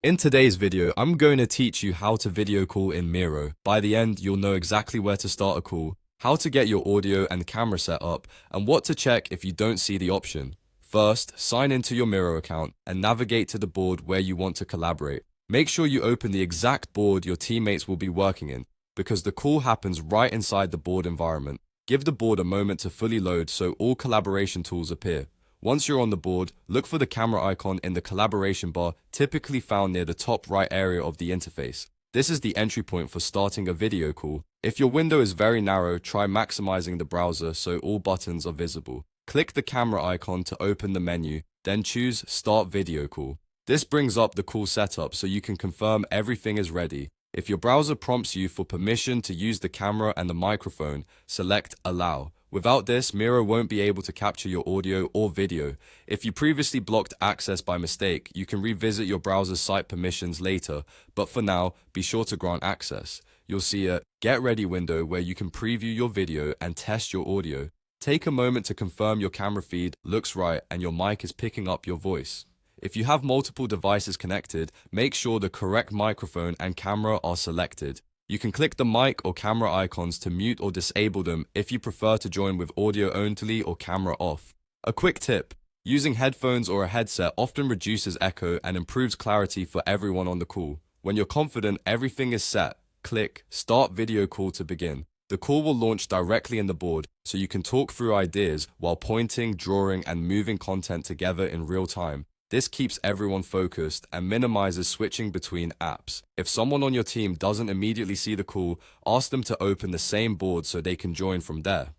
In today's video, I'm going to teach you how to video call in Miro. By the end, you'll know exactly where to start a call, how to get your audio and camera set up, and what to check if you don't see the option. First, sign into your Miro account and navigate to the board where you want to collaborate. Make sure you open the exact board your teammates will be working in, because the call happens right inside the board environment. Give the board a moment to fully load so all collaboration tools appear. Once you're on the board, look for the camera icon in the collaboration bar, typically found near the top right area of the interface. This is the entry point for starting a video call. If your window is very narrow, try maximizing the browser so all buttons are visible. Click the camera icon to open the menu, then choose Start Video Call. This brings up the call setup so you can confirm everything is ready. If your browser prompts you for permission to use the camera and the microphone, select Allow. Without this, Miro won't be able to capture your audio or video. If you previously blocked access by mistake, you can revisit your browser's site permissions later, but for now, be sure to grant access. You'll see a Get Ready window where you can preview your video and test your audio. Take a moment to confirm your camera feed looks right and your mic is picking up your voice. If you have multiple devices connected, make sure the correct microphone and camera are selected. You can click the mic or camera icons to mute or disable them if you prefer to join with audio only or camera off. A quick tip: using headphones or a headset often reduces echo and improves clarity for everyone on the call. When you're confident everything is set, click Start Video Call to begin. The call will launch directly in the board, so you can talk through ideas while pointing, drawing, and moving content together in real time. This keeps everyone focused and minimizes switching between apps. If someone on your team doesn't immediately see the call, ask them to open the same board so they can join from there.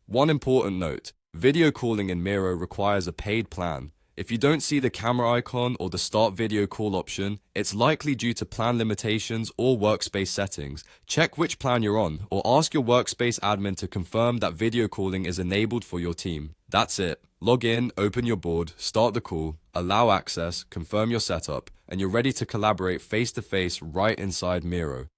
One important note: video calling in Miro requires a paid plan. If you don't see the camera icon or the Start Video Call option, it's likely due to plan limitations or workspace settings. Check which plan you're on, or ask your workspace admin to confirm that video calling is enabled for your team. That's it. Log in, open your board, start the call, allow access, confirm your setup, and you're ready to collaborate face-to-face right inside Miro.